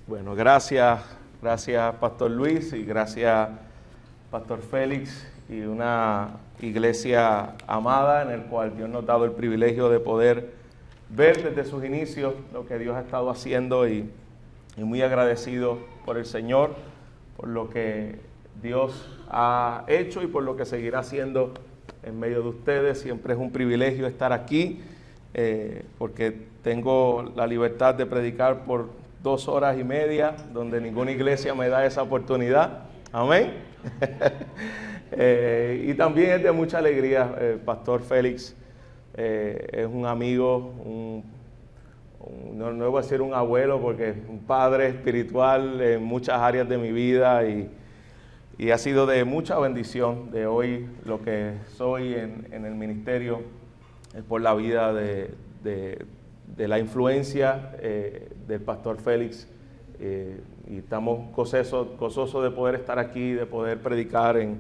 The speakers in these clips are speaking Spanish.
Bueno, gracias Pastor Luis y gracias Pastor Félix y una iglesia amada en el cual Dios nos ha dado el privilegio de poder ver desde sus inicios lo que Dios ha estado haciendo y muy agradecido por el Señor, por lo que Dios ha hecho y por lo que seguirá haciendo en medio de ustedes. Siempre es un privilegio estar aquí porque tengo la libertad de predicar por 2 horas y media, donde ninguna iglesia me da esa oportunidad. Amén. Y también es de mucha alegría. Pastor Félix es un amigo, no voy a decir un abuelo, porque es un padre espiritual en muchas áreas de mi vida y ha sido de mucha bendición de hoy lo que soy en el ministerio, es por la vida de la influencia del Pastor Félix, y estamos gozosos de poder estar aquí, de poder predicar en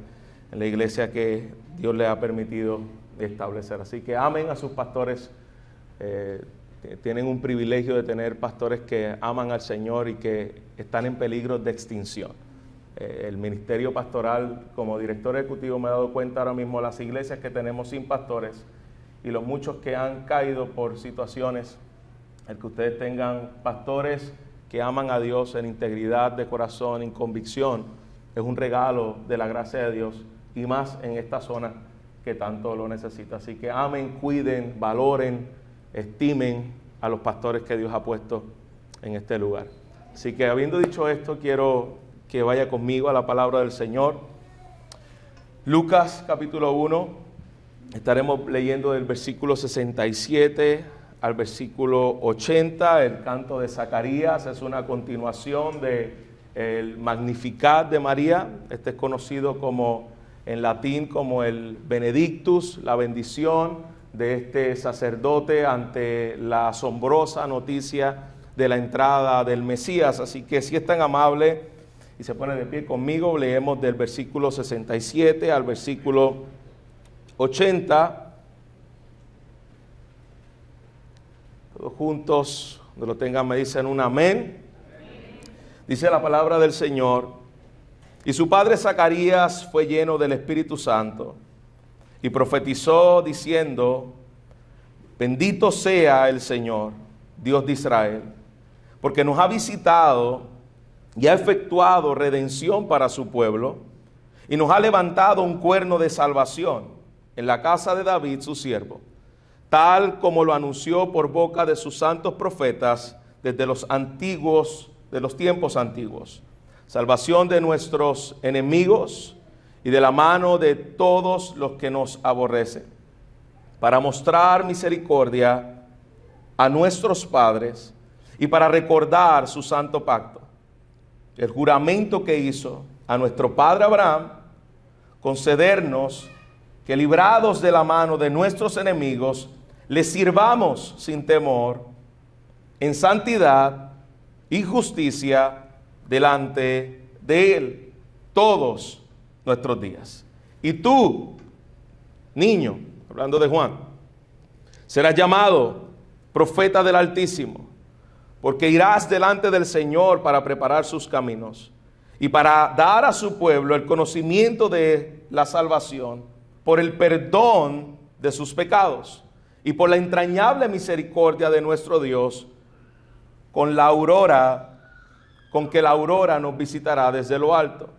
la iglesia que Dios le ha permitido establecer. Así que amen a sus pastores. Tienen un privilegio de tener pastores que aman al Señor y que están en peligro de extinción. El ministerio pastoral, como director ejecutivo, me he dado cuenta ahora mismo las iglesias que tenemos sin pastores y los muchos que han caído por situaciones. El que ustedes tengan pastores que aman a Dios en integridad de corazón, en convicción, es un regalo de la gracia de Dios, y más en esta zona que tanto lo necesita. Así que amen, cuiden, valoren, estimen a los pastores que Dios ha puesto en este lugar. Así que, habiendo dicho esto, quiero que vaya conmigo a la palabra del Señor. Lucas capítulo 1, estaremos leyendo del versículo 67 al versículo 80, el canto de Zacarías. Es una continuación del Magnificat de María. Este es conocido como, en latín, como el Benedictus, la bendición de este sacerdote ante la asombrosa noticia de la entrada del Mesías. Así que, si es tan amable y se pone de pie conmigo, leemos del versículo 67 al versículo 80. Todos juntos, donde lo tengan, me dicen un amén. Dice la palabra del Señor: y su padre Zacarías fue lleno del Espíritu Santo y profetizó diciendo: bendito sea el Señor, Dios de Israel, porque nos ha visitado y ha efectuado redención para su pueblo, y nos ha levantado un cuerno de salvación en la casa de David su siervo, tal como lo anunció por boca de sus santos profetas desde los tiempos antiguos, salvación de nuestros enemigos y de la mano de todos los que nos aborrecen, para mostrar misericordia a nuestros padres y para recordar su santo pacto, el juramento que hizo a nuestro padre Abraham, concedernos que, librados de la mano de nuestros enemigos, le sirvamos sin temor, en santidad y justicia delante de Él todos nuestros días. Y tú, niño, hablando de Juan, serás llamado profeta del Altísimo, porque irás delante del Señor para preparar sus caminos y para dar a su pueblo el conocimiento de la salvación por el perdón de sus pecados y por la entrañable misericordia de nuestro Dios, con que la aurora nos visitará desde lo alto,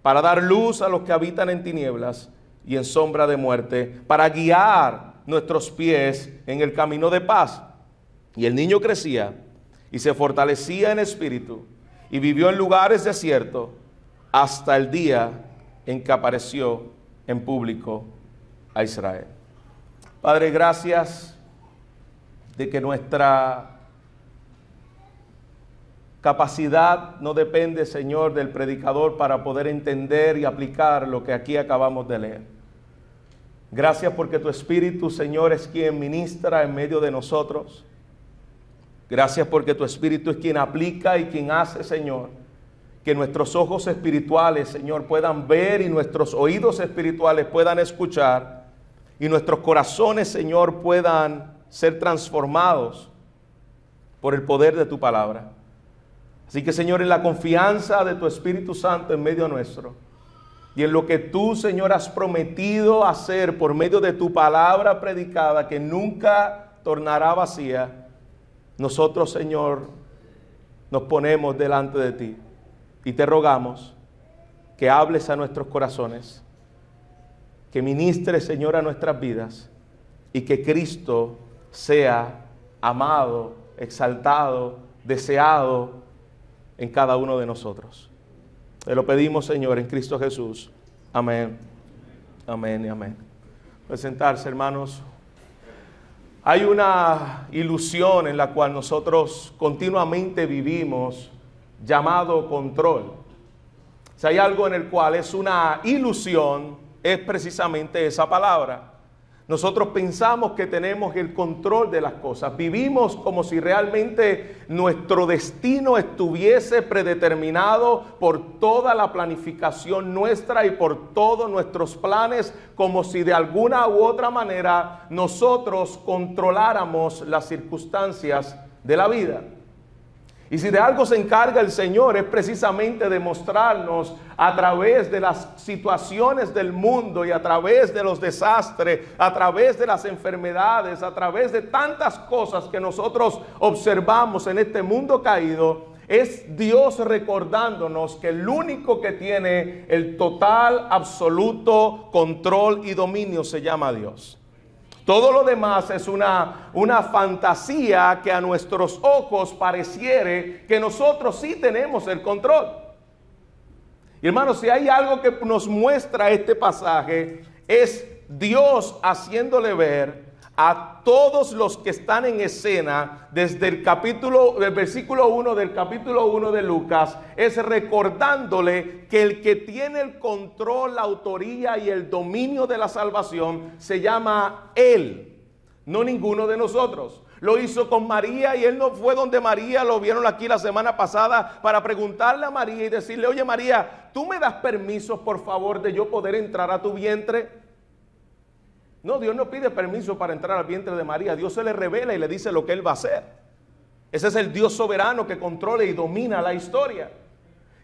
para dar luz a los que habitan en tinieblas y en sombra de muerte, para guiar nuestros pies en el camino de paz. Y el niño crecía y se fortalecía en espíritu, y vivió en lugares desiertos hasta el día en que apareció en público a Israel. Padre, gracias de que nuestra capacidad no depende, Señor, del predicador para poder entender y aplicar lo que aquí acabamos de leer. Gracias porque tu Espíritu, Señor, es quien ministra en medio de nosotros. Gracias porque tu Espíritu es quien aplica y quien hace, Señor, que nuestros ojos espirituales, Señor, puedan ver y nuestros oídos espirituales puedan escuchar y nuestros corazones, Señor, puedan ser transformados por el poder de tu palabra. Así que, Señor, en la confianza de tu Espíritu Santo en medio nuestro, y en lo que tú, Señor, has prometido hacer por medio de tu palabra predicada, que nunca tornará vacía, nosotros, Señor, nos ponemos delante de ti y te rogamos que hables a nuestros corazones, que ministres, Señor, a nuestras vidas, y que Cristo sea amado, exaltado, deseado en cada uno de nosotros. Te lo pedimos, Señor, en Cristo Jesús. Amén. Amén y amén. Pueden sentarse, hermanos. Hay una ilusión en la cual nosotros continuamente vivimos, llamado control. Si hay algo en el cual es una ilusión, es precisamente esa palabra. Nosotros pensamos que tenemos el control de las cosas. Vivimos como si realmente nuestro destino estuviese predeterminado por toda la planificación nuestra y por todos nuestros planes, como si de alguna u otra manera nosotros controláramos las circunstancias de la vida. Y si de algo se encarga el Señor, es precisamente de mostrarnos a través de las situaciones del mundo y a través de los desastres, a través de las enfermedades, a través de tantas cosas que nosotros observamos en este mundo caído, es Dios recordándonos que el único que tiene el total, absoluto control y dominio se llama Dios. Todo lo demás es una fantasía que a nuestros ojos pareciere que nosotros sí tenemos el control. Y hermanos, si hay algo que nos muestra este pasaje, es Dios haciéndole ver a todos los que están en escena, desde el versículo 1 del capítulo 1 de Lucas, es recordándole que el que tiene el control, la autoría y el dominio de la salvación se llama Él, no ninguno de nosotros. Lo hizo con María y él no fue donde María, lo vieron aquí la semana pasada, para preguntarle a María y decirle: oye María, ¿tú me das permiso por favor de yo poder entrar a tu vientre? No, Dios no pide permiso para entrar al vientre de María. Dios se le revela y le dice lo que Él va a hacer. Ese es el Dios soberano que controla y domina la historia.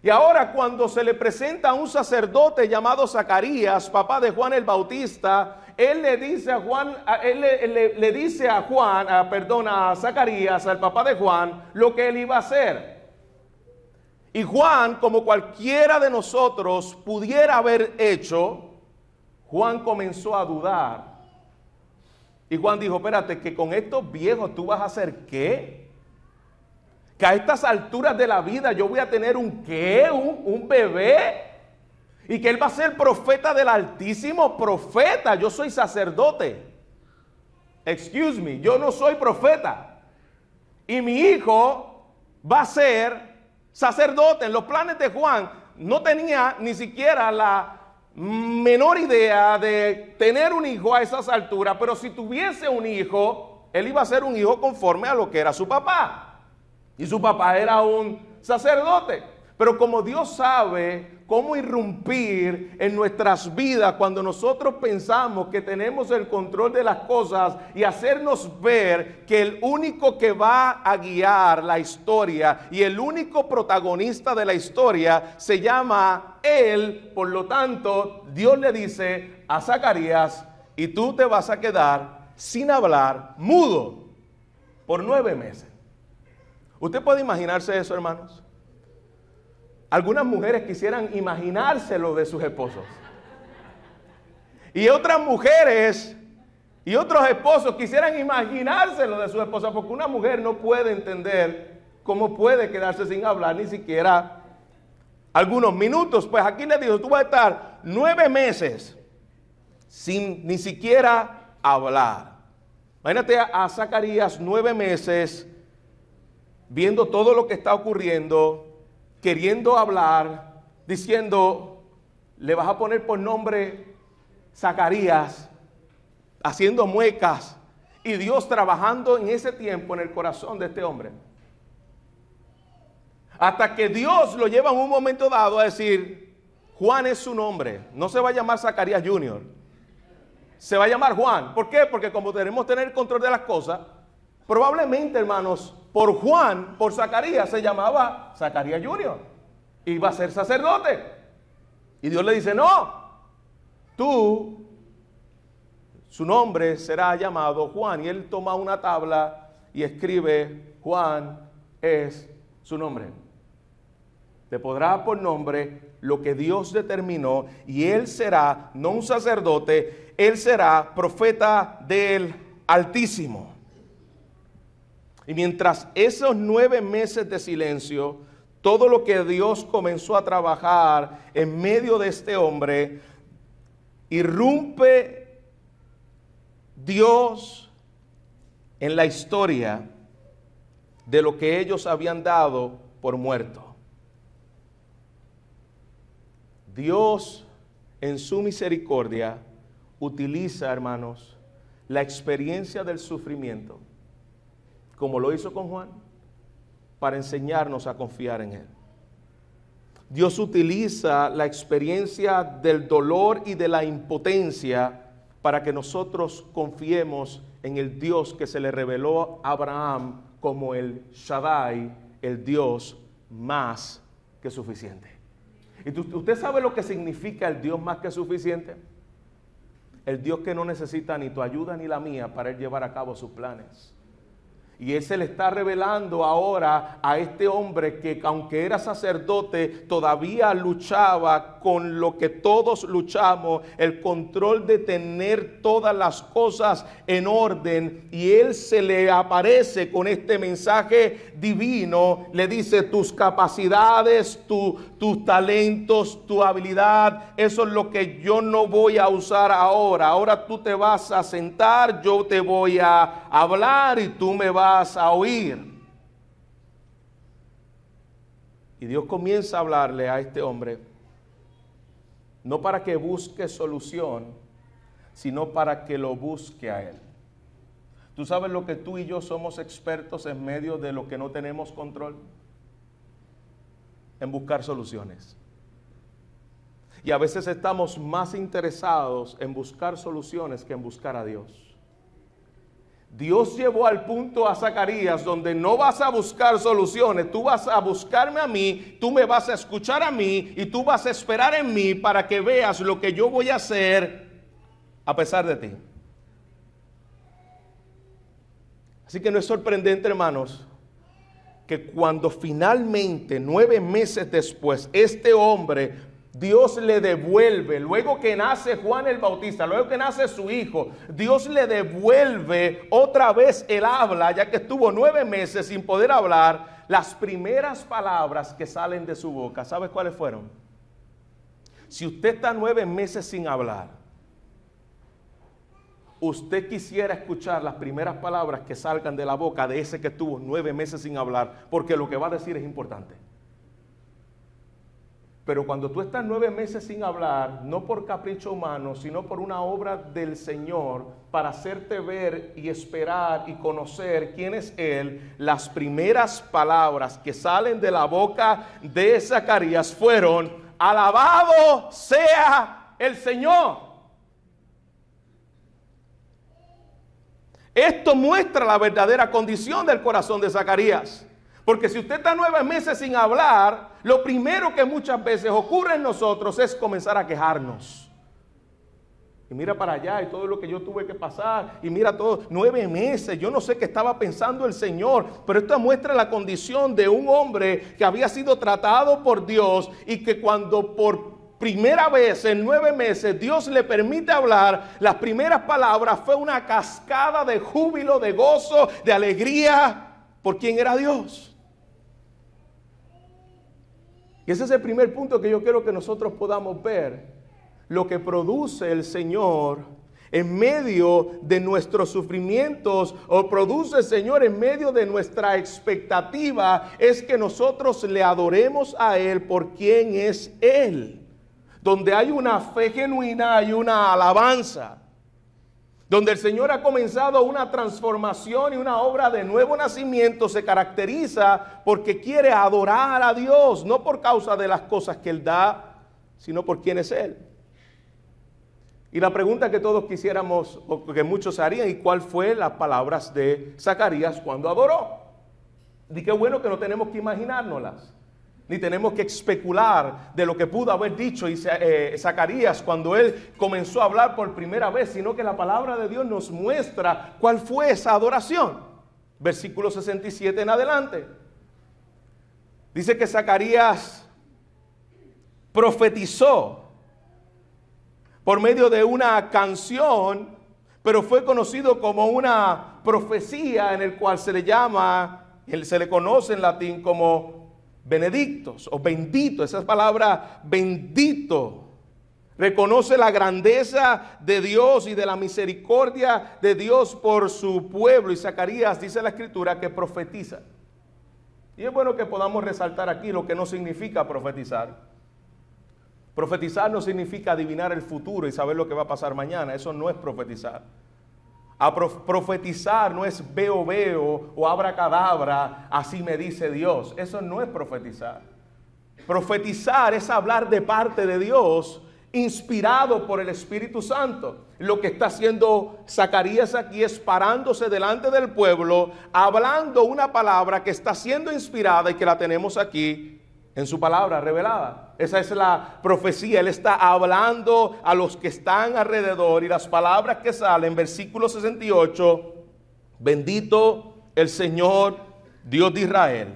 Y ahora, cuando se le presenta a un sacerdote llamado Zacarías, papá de Juan el Bautista, él le dice a Zacarías, al papá de Juan, lo que él iba a hacer. Y Juan, como cualquiera de nosotros pudiera haber hecho, Juan comenzó a dudar. Y Juan dijo: espérate, que con estos viejos tú vas a hacer ¿qué? Que a estas alturas de la vida yo voy a tener un ¿qué? ¿Un bebé? Y que él va a ser profeta del Altísimo. Profeta, yo soy sacerdote. Excuse me, yo no soy profeta. Y mi hijo va a ser sacerdote. En los planes de Juan no tenía ni siquiera la menor idea de tener un hijo a esas alturas, pero si tuviese un hijo, él iba a ser un hijo conforme a lo que era su papá. Y su papá era un sacerdote. Pero como Dios sabe cómo irrumpir en nuestras vidas cuando nosotros pensamos que tenemos el control de las cosas, y hacernos ver que el único que va a guiar la historia y el único protagonista de la historia se llama Él, por lo tanto, Dios le dice a Zacarías: y tú te vas a quedar sin hablar, mudo, por 9 meses. ¿Usted puede imaginarse eso, hermanos? Algunas mujeres quisieran imaginárselo de sus esposos. Y otras mujeres y otros esposos quisieran imaginárselo de sus esposas, porque una mujer no puede entender cómo puede quedarse sin hablar ni siquiera algunos minutos. Pues aquí le dijo: tú vas a estar 9 meses sin ni siquiera hablar. Imagínate a Zacarías 9 meses viendo todo lo que está ocurriendo, queriendo hablar, diciendo: le vas a poner por nombre Zacarías, haciendo muecas, y Dios trabajando en ese tiempo en el corazón de este hombre. Hasta que Dios lo lleva en un momento dado a decir: Juan es su nombre, no se va a llamar Zacarías Jr., se va a llamar Juan. ¿Por qué? Porque como queremos tener el control de las cosas, Probablemente, hermanos, por Juan, por Zacarías, se llamaba Zacarías Junior. Iba a ser sacerdote. Y Dios le dice, no, su nombre será llamado Juan. Y él toma una tabla y escribe, Juan es su nombre. Te podrá por nombre lo que Dios determinó, y él será, no un sacerdote, él será profeta del Altísimo. Y mientras esos 9 meses de silencio, todo lo que Dios comenzó a trabajar en medio de este hombre, irrumpe Dios en la historia de lo que ellos habían dado por muerto. Dios, en su misericordia, utiliza, hermanos, la experiencia del sufrimiento, como lo hizo con Juan, para enseñarnos a confiar en Él. Dios utiliza la experiencia del dolor y de la impotencia para que nosotros confiemos en el Dios que se le reveló a Abraham como el Shaddai, el Dios más que suficiente. ¿Y usted sabe lo que significa el Dios más que suficiente? El Dios que no necesita ni tu ayuda ni la mía para Él llevar a cabo sus planes. Y Él se le está revelando ahora a este hombre que, aunque era sacerdote, todavía luchaba con lo que todos luchamos, el control de tener todas las cosas en orden. Y Él se le aparece con este mensaje divino, le dice, tus capacidades, tus talentos, tu habilidad, eso es lo que yo no voy a usar ahora. Ahora tú te vas a sentar, yo te voy a hablar y tú me vas a oír. Y Dios comienza a hablarle a este hombre, no para que busque solución, sino para que lo busque a Él. ¿Tú sabes lo que tú y yo somos expertos en medio de lo que no tenemos control? En buscar soluciones. Y a veces estamos más interesados en buscar soluciones que en buscar a Dios. Dios llevó al punto a Zacarías donde no vas a buscar soluciones, tú vas a buscarme a mí, tú me vas a escuchar a mí y tú vas a esperar en mí para que veas lo que yo voy a hacer a pesar de ti. Así que no es sorprendente, hermanos, que cuando finalmente 9 meses después este hombre, Dios le devuelve, luego que nace Juan el Bautista, luego que nace su hijo, Dios le devuelve otra vez el habla, ya que estuvo 9 meses sin poder hablar. Las primeras palabras que salen de su boca, ¿sabe cuáles fueron? Si usted está 9 meses sin hablar, usted quisiera escuchar las primeras palabras que salgan de la boca de ese que estuvo 9 meses sin hablar, porque lo que va a decir es importante. Pero cuando tú estás 9 meses sin hablar, no por capricho humano, sino por una obra del Señor, para hacerte ver y esperar y conocer quién es Él, las primeras palabras que salen de la boca de Zacarías fueron, alabado sea el Señor. Esto muestra la verdadera condición del corazón de Zacarías. Porque si usted está 9 meses sin hablar, lo primero que muchas veces ocurre en nosotros es comenzar a quejarnos. Y mira para allá y todo lo que yo tuve que pasar. Y mira todo, 9 meses, yo no sé qué estaba pensando el Señor. Pero esto muestra la condición de un hombre que había sido tratado por Dios y que cuando por primera vez en 9 meses Dios le permite hablar, las primeras palabras fue una cascada de júbilo, de gozo, de alegría por quien era Dios. Y ese es el primer punto que yo quiero que nosotros podamos ver. Lo que produce el Señor en medio de nuestros sufrimientos, o produce el Señor en medio de nuestra expectativa, es que nosotros le adoremos a Él por quien es Él. Donde hay una fe genuina, hay una alabanza. Donde el Señor ha comenzado una transformación y una obra de nuevo nacimiento, se caracteriza porque quiere adorar a Dios, no por causa de las cosas que Él da, sino por quién es Él. Y la pregunta que todos quisiéramos, o que muchos harían, ¿y cuál fue las palabras de Zacarías cuando adoró? Y qué bueno que no tenemos que imaginárnoslas, ni tenemos que especular de lo que pudo haber dicho Zacarías cuando él comenzó a hablar por primera vez, sino que la palabra de Dios nos muestra cuál fue esa adoración. Versículo 67 en adelante. Dice que Zacarías profetizó por medio de una canción, pero fue conocido como una profecía en el cual se le conoce en latín como benedictos o bendito. Esa palabra bendito reconoce la grandeza de Dios y de la misericordia de Dios por su pueblo. Y Zacarías, dice la Escritura, que profetiza. Y es bueno que podamos resaltar aquí lo que no significa profetizar. Profetizar no significa adivinar el futuro y saber lo que va a pasar mañana. Eso no es profetizar. Profetizar no es veo o abracadabra, así me dice Dios. Eso no es profetizar. Profetizar es hablar de parte de Dios, inspirado por el Espíritu Santo. Lo que está haciendo Zacarías aquí es parándose delante del pueblo, hablando una palabra que está siendo inspirada y que la tenemos aquí en su palabra revelada. Esa es la profecía. Él está hablando a los que están alrededor, y las palabras que salen, versículo 68, bendito el Señor Dios de Israel.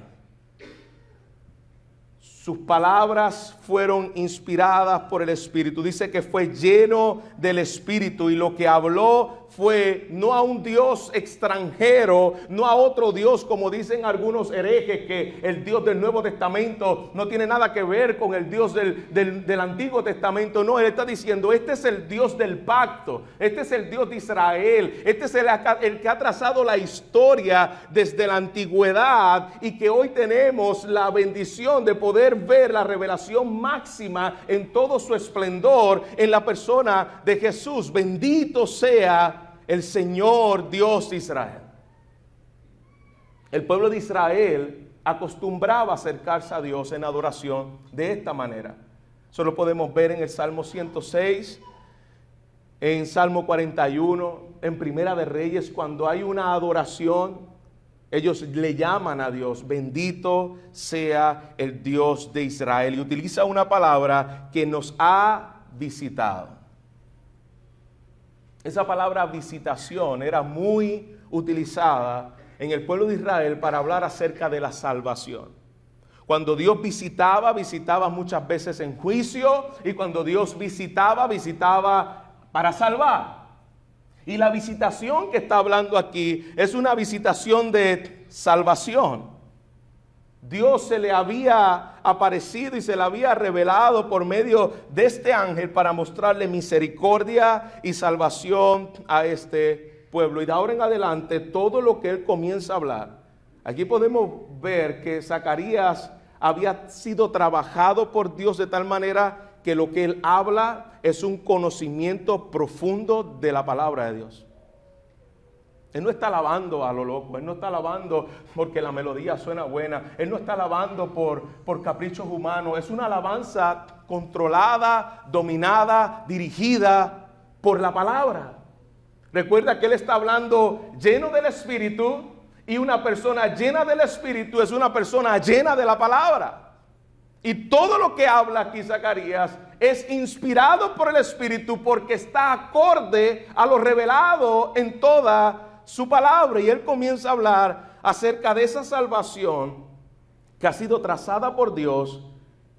Sus palabras fueron inspiradas por el Espíritu. Dice que fue lleno del Espíritu, y lo que habló fue no a un Dios extranjero, no a otro Dios como dicen algunos herejes, que el Dios del Nuevo Testamento no tiene nada que ver con el Dios del Antiguo Testamento. No, él está diciendo, este es el Dios del pacto, este es el Dios de Israel, este es el que ha trazado la historia desde la antigüedad, y que hoy tenemos la bendición de poder ver la revelación máxima en todo su esplendor en la persona de Jesús. Bendito sea el Señor Dios de Israel. El pueblo de Israel acostumbraba a acercarse a Dios en adoración de esta manera. Eso lo podemos ver en el Salmo 106, en Salmo 41, en Primera de Reyes. Cuando hay una adoración, ellos le llaman a Dios, bendito sea el Dios de Israel. Y utiliza una palabra que nos ha visitado. Esa palabra visitación era muy utilizada en el pueblo de Israel para hablar acerca de la salvación. Cuando Dios visitaba muchas veces en juicio, y cuando Dios visitaba para salvar. Y la visitación que está hablando aquí es una visitación de salvación. Dios se le había aparecido y se le había revelado por medio de este ángel para mostrarle misericordia y salvación a este pueblo. Y de ahora en adelante, todo lo que él comienza a hablar, aquí podemos ver que Zacarías había sido trabajado por Dios de tal manera que lo que él habla es un conocimiento profundo de la palabra de Dios. Él no está alabando a lo loco, él no está alabando porque la melodía suena buena, él no está alabando por caprichos humanos. Es una alabanza controlada, dominada, dirigida por la palabra. Recuerda que él está hablando lleno del Espíritu, y una persona llena del Espíritu es una persona llena de la palabra. Y todo lo que habla aquí Zacarías es inspirado por el Espíritu, porque está acorde a lo revelado en toda su palabra. Y él comienza a hablar acerca de esa salvación que ha sido trazada por Dios,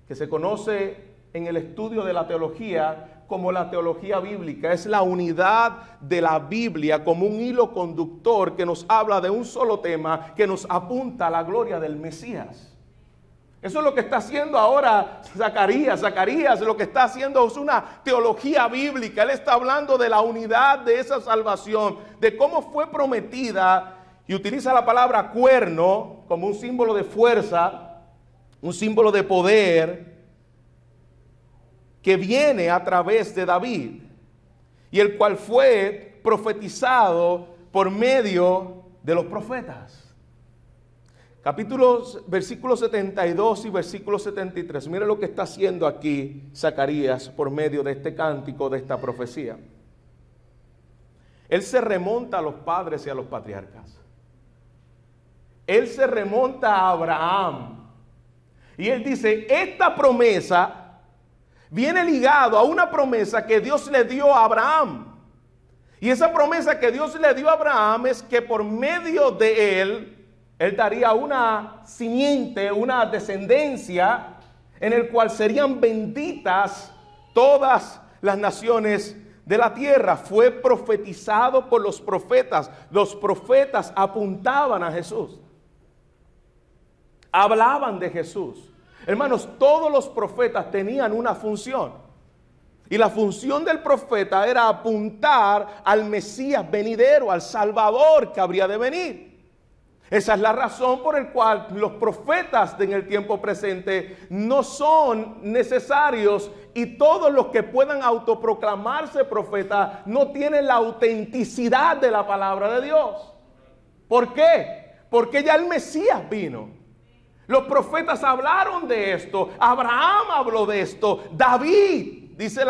que se conoce en el estudio de la teología como la teología bíblica. Es la unidad de la Biblia como un hilo conductor que nos habla de un solo tema, que nos apunta a la gloria del Mesías. Eso es lo que está haciendo ahora Zacarías. Zacarías lo que está haciendo es una teología bíblica. Él está hablando de la unidad de esa salvación, de cómo fue prometida, y utiliza la palabra cuerno como un símbolo de fuerza, un símbolo de poder, que viene a través de David, y el cual fue profetizado por medio de los profetas. Versículos 72 y versículo 73. Mire lo que está haciendo aquí Zacarías por medio de este cántico, de esta profecía. Él se remonta a los padres y a los patriarcas. Él se remonta a Abraham. Y él dice, esta promesa viene ligado a una promesa que Dios le dio a Abraham. Y esa promesa que Dios le dio a Abraham es que por medio de él daría una simiente, una descendencia en el cual serían benditas todas las naciones de la tierra. Fue profetizado por los profetas. Los profetas apuntaban a Jesús. Hablaban de Jesús. Hermanos, todos los profetas tenían una función. Y la función del profeta era apuntar al Mesías venidero, al Salvador que habría de venir. Esa es la razón por la cual los profetas en el tiempo presente no son necesarios, y todos los que puedan autoproclamarse profeta no tienen la autenticidad de la palabra de Dios. ¿Por qué? Porque ya el Mesías vino. Los profetas hablaron de esto. Abraham habló de esto. David, dice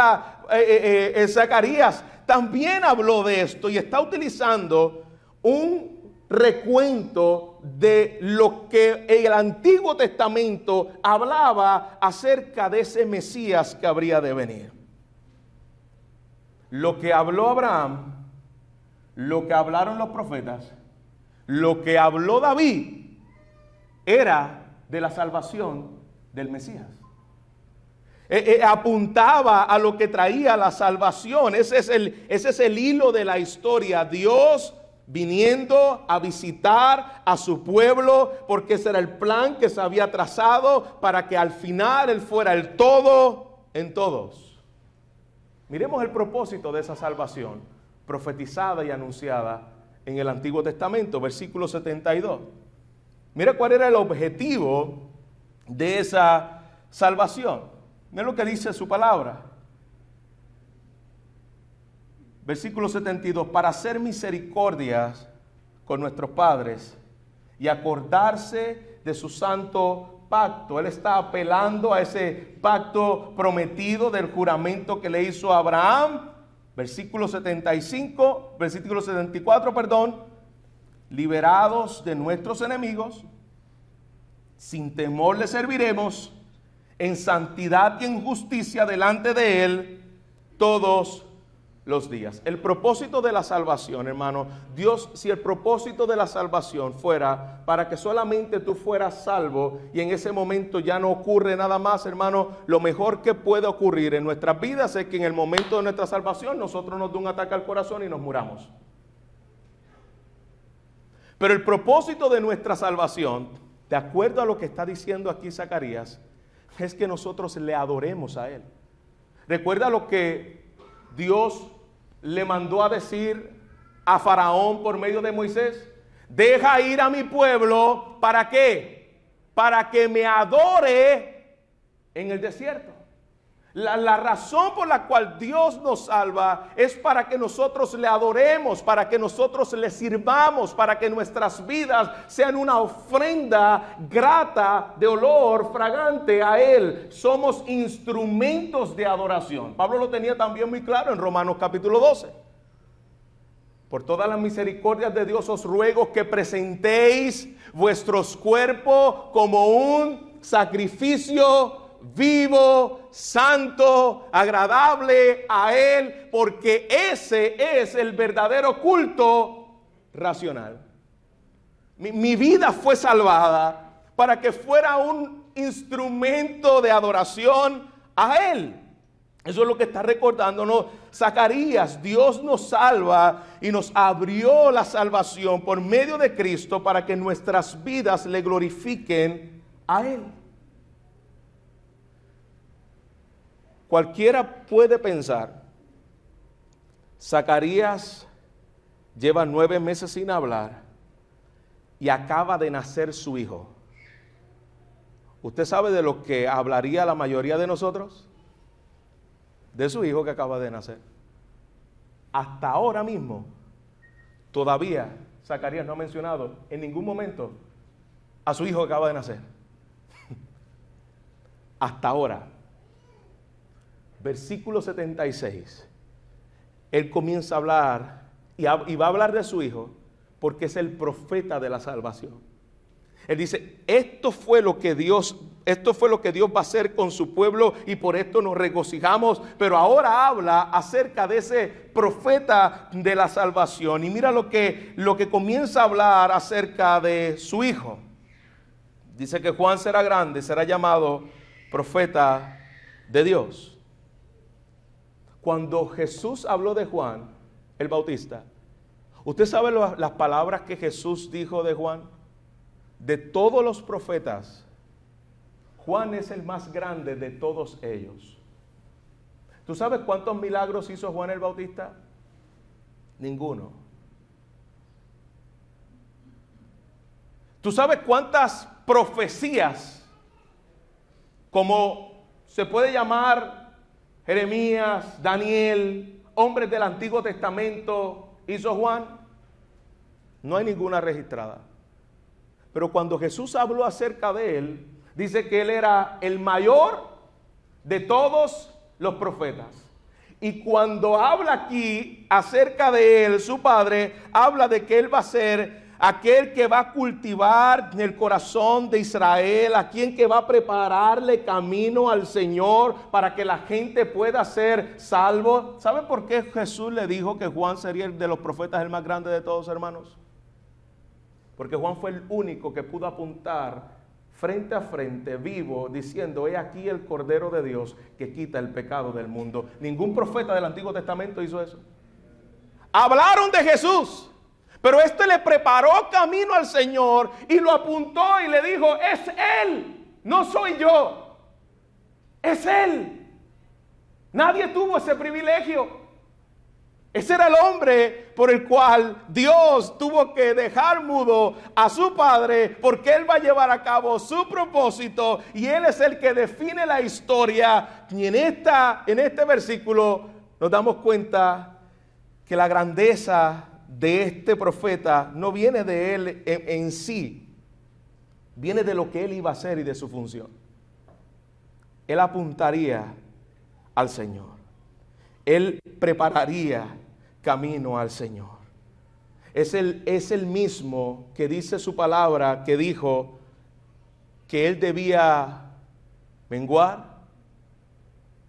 Zacarías, también habló de esto, y está utilizando un recuento de lo que el Antiguo Testamento hablaba acerca de ese Mesías que habría de venir. Lo que habló Abraham, lo que hablaron los profetas, lo que habló David, era de la salvación del Mesías. Apuntaba a lo que traía la salvación. Ese es el hilo de la historia. Dios viniendo a visitar a su pueblo, porque ese era el plan que se había trazado para que al final Él fuera el todo en todos. Miremos el propósito de esa salvación profetizada y anunciada en el Antiguo Testamento, versículo 72. Mira cuál era el objetivo de esa salvación. Mira lo que dice su palabra. Versículo 72. Para hacer misericordias con nuestros padres y acordarse de su santo pacto. Él está apelando a ese pacto prometido del juramento que le hizo a Abraham. Versículo 74, perdón. Liberados de nuestros enemigos, sin temor le serviremos, en santidad y en justicia delante de Él todos los días. El propósito de la salvación, hermano, Dios, si el propósito de la salvación fuera para que solamente tú fueras salvo y en ese momento ya no ocurre nada más, hermano, lo mejor que puede ocurrir en nuestras vidas es que en el momento de nuestra salvación nosotros nos dé un ataque al corazón y nos muramos. Pero el propósito de nuestra salvación, de acuerdo a lo que está diciendo aquí Zacarías, es que nosotros le adoremos a Él. Recuerda lo que Dios le mandó a decir a Faraón por medio de Moisés. Deja ir a mi pueblo, ¿para qué? Para que me adore en el desierto. La razón por la cual Dios nos salva es para que nosotros le adoremos, para que nosotros le sirvamos, para que nuestras vidas sean una ofrenda grata de olor fragante a Él. Somos instrumentos de adoración. Pablo lo tenía también muy claro en Romanos capítulo 12. Por todas las misericordias de Dios os ruego que presentéis vuestros cuerpos como un sacrificio vivo, santo, agradable a Él, porque ese es el verdadero culto racional. Mi vida fue salvada para que fuera un instrumento de adoración a Él. Eso es lo que está recordándonos Zacarías. Dios nos salva y nos abrió la salvación por medio de Cristo para que nuestras vidas le glorifiquen a Él. Cualquiera puede pensar, Zacarías lleva 9 meses sin hablar y acaba de nacer su hijo. ¿Usted sabe de lo que hablaría la mayoría de nosotros? De su hijo que acaba de nacer. Hasta ahora mismo, todavía Zacarías no ha mencionado en ningún momento a su hijo que acaba de nacer. Hasta ahora. Versículo 76. Él comienza a hablar y va a hablar de su hijo porque es el profeta de la salvación. Él dice, esto fue lo que Dios va a hacer con su pueblo y por esto nos regocijamos. Pero ahora habla acerca de ese profeta de la salvación. Y mira lo que comienza a hablar acerca de su hijo. Dice que Juan será grande, será llamado profeta de Dios. Cuando Jesús habló de Juan el Bautista, ¿usted sabe las palabras que Jesús dijo de Juan? De todos los profetas, Juan es el más grande de todos ellos. ¿Tú sabes cuántos milagros hizo Juan el Bautista? Ninguno. ¿Tú sabes cuántas profecías, como se puede llamar Jeremías, Daniel, hombres del Antiguo Testamento, hizo Juan? No hay ninguna registrada. Pero cuando Jesús habló acerca de él, dice que él era el mayor de todos los profetas. Y cuando habla aquí acerca de él, su padre, habla de que él va a ser aquel que va a cultivar en el corazón de Israel, a quien que va a prepararle camino al Señor para que la gente pueda ser salvo. ¿Sabe por qué Jesús le dijo que Juan sería el de los profetas el más grande de todos, hermanos? Porque Juan fue el único que pudo apuntar frente a frente, vivo, diciendo, he aquí el Cordero de Dios que quita el pecado del mundo. Ningún profeta del Antiguo Testamento hizo eso. Hablaron de Jesús, pero este le preparó camino al Señor y lo apuntó y le dijo, es Él, no soy yo, es Él. Nadie tuvo ese privilegio. Ese era el hombre por el cual Dios tuvo que dejar mudo a su padre, porque Él va a llevar a cabo su propósito y Él es el que define la historia. Y en este versículo nos damos cuenta que la grandeza de este profeta no viene de él en sí, viene de lo que él iba a hacer y de su función. Él apuntaría al Señor. Él prepararía camino al Señor. Es el mismo que dice su palabra, que dijo que él debía menguar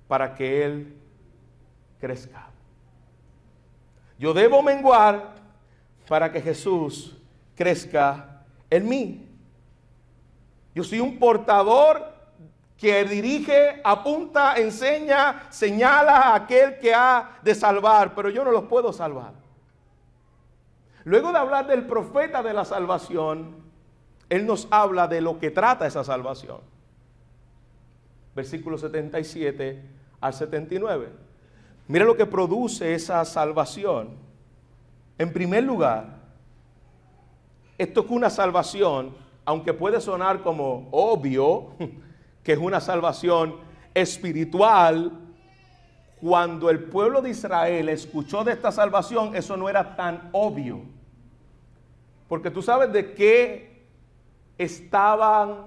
para que él crezca. Yo debo menguar para que Jesús crezca en mí. Yo soy un portador que dirige, apunta, enseña, señala a aquel que ha de salvar, pero yo no los puedo salvar. Luego de hablar del profeta de la salvación, él nos habla de lo que trata esa salvación. Versículos 77 al 79. Mira lo que produce esa salvación. En primer lugar, esto es una salvación, aunque puede sonar como obvio, que es una salvación espiritual. Cuando el pueblo de Israel escuchó de esta salvación, eso no era tan obvio. Porque tú sabes de qué estaban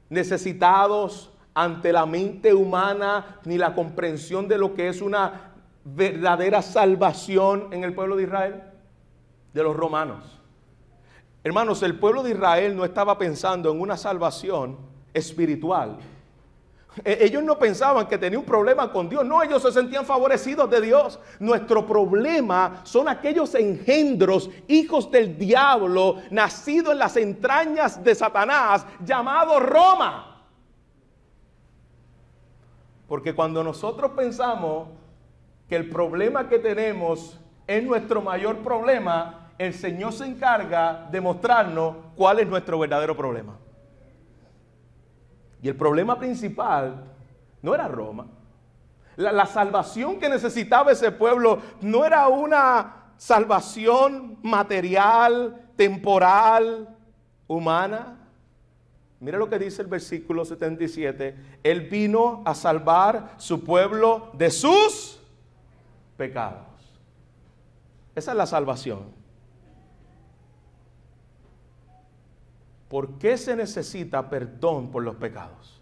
necesitados ante la mente humana, ni la comprensión de lo que es una verdadera salvación en el pueblo de Israel. De los romanos. Hermanos, el pueblo de Israel no estaba pensando en una salvación espiritual. Ellos no pensaban que tenía un problema con Dios. No, ellos se sentían favorecidos de Dios. Nuestro problema son aquellos engendros, hijos del diablo, nacidos en las entrañas de Satanás, llamado Roma. Porque cuando nosotros pensamos que el problema que tenemos es nuestro mayor problema, el Señor se encarga de mostrarnos cuál es nuestro verdadero problema. Y el problema principal no era Roma. La salvación que necesitaba ese pueblo no era una salvación material, temporal, humana. Mira lo que dice el versículo 77. Él vino a salvar su pueblo de sus pecados. Esa es la salvación. ¿Por qué se necesita perdón por los pecados?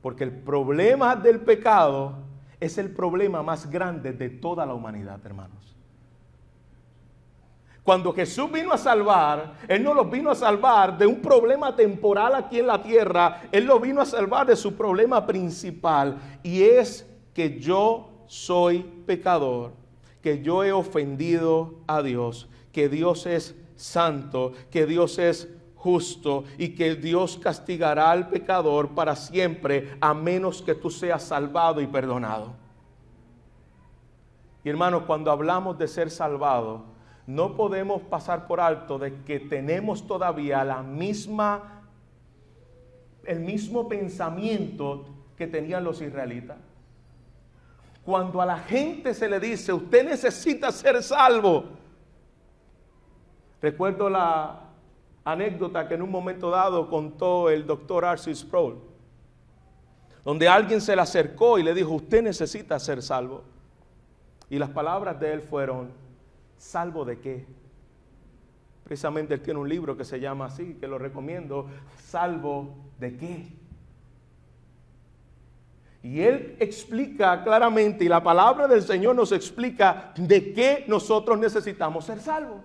Porque el problema del pecado es el problema más grande de toda la humanidad, hermanos. Cuando Jesús vino a salvar, Él no los vino a salvar de un problema temporal aquí en la tierra. Él los vino a salvar de su problema principal. Y es que yo soy pecador, que yo he ofendido a Dios, que Dios es santo, que Dios es justo y que Dios castigará al pecador para siempre, a menos que tú seas salvado y perdonado. Y hermanos, cuando hablamos de ser salvado, no podemos pasar por alto de que tenemos todavía el mismo pensamiento que tenían los israelitas. Cuando a la gente se le dice, usted necesita ser salvo. Recuerdo la anécdota que en un momento dado contó el doctor R.C. Sproul, donde alguien se le acercó y le dijo, usted necesita ser salvo. Y las palabras de él fueron, ¿salvo de qué? Precisamente él tiene un libro que se llama así, que lo recomiendo, ¿salvo de qué? Y él explica claramente, y la palabra del Señor nos explica de qué nosotros necesitamos ser salvos.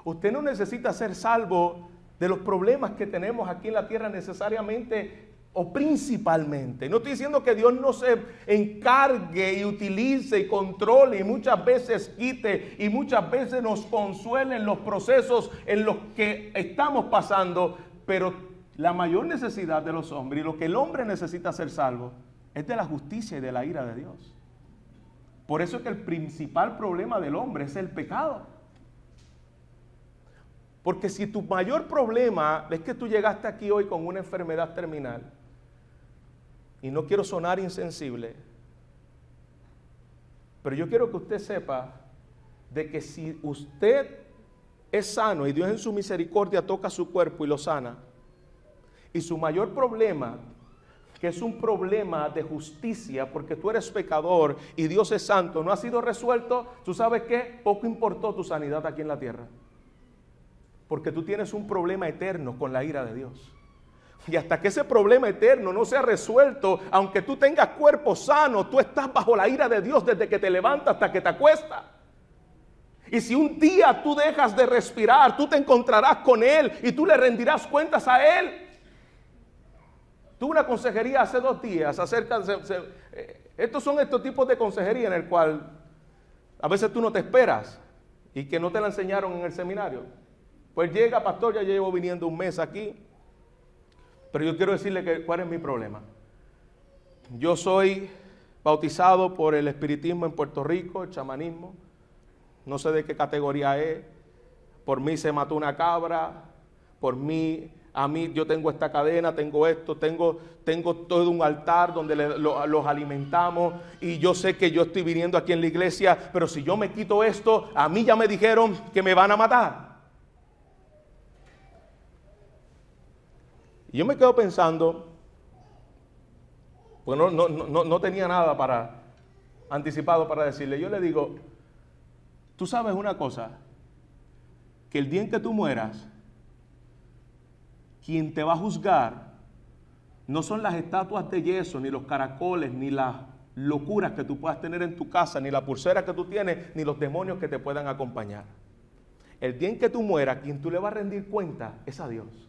Usted no necesita ser salvo de los problemas que tenemos aquí en la tierra necesariamente o principalmente. No estoy diciendo que Dios no se encargue y utilice y controle y muchas veces quite y muchas veces nos consuele en los procesos en los que estamos pasando, pero la mayor necesidad de los hombres y lo que el hombre necesita ser salvo es de la justicia y de la ira de Dios. Por eso es que el principal problema del hombre es el pecado. Porque si tu mayor problema es que tú llegaste aquí hoy con una enfermedad terminal, y no quiero sonar insensible, pero yo quiero que usted sepa de que si usted es sano y Dios en su misericordia toca su cuerpo y lo sana, y su mayor problema, que es un problema de justicia porque tú eres pecador y Dios es santo, no ha sido resuelto, ¿tú sabes qué? Poco importó tu sanidad aquí en la tierra. Porque tú tienes un problema eterno con la ira de Dios. Y hasta que ese problema eterno no sea resuelto, aunque tú tengas cuerpo sano, tú estás bajo la ira de Dios desde que te levantas hasta que te acuestas. Y si un día tú dejas de respirar, tú te encontrarás con Él y tú le rendirás cuentas a Él. Tuve una consejería hace 2 días acerca de... estos son estos tipos de consejería en el cual a veces tú no te esperas y que no te la enseñaron en el seminario. Pues llega, pastor, ya llevo viniendo 1 mes aquí, pero yo quiero decirle cuál es mi problema. Yo soy bautizado por el espiritismo en Puerto Rico, el chamanismo, no sé de qué categoría es, por mí se mató una cabra, a mí yo tengo esta cadena, tengo esto, tengo todo un altar donde los alimentamos y yo sé que yo estoy viniendo aquí en la iglesia, pero si yo me quito esto, a mí ya me dijeron que me van a matar. Y yo me quedo pensando, pues no tenía nada anticipado para decirle. Yo le digo, tú sabes una cosa, que el día en que tú mueras, quien te va a juzgar no son las estatuas de yeso, ni los caracoles, ni las locuras que tú puedas tener en tu casa, ni la pulsera que tú tienes, ni los demonios que te puedan acompañar. El día en que tú mueras, quien tú le vas a rendir cuenta es a Dios.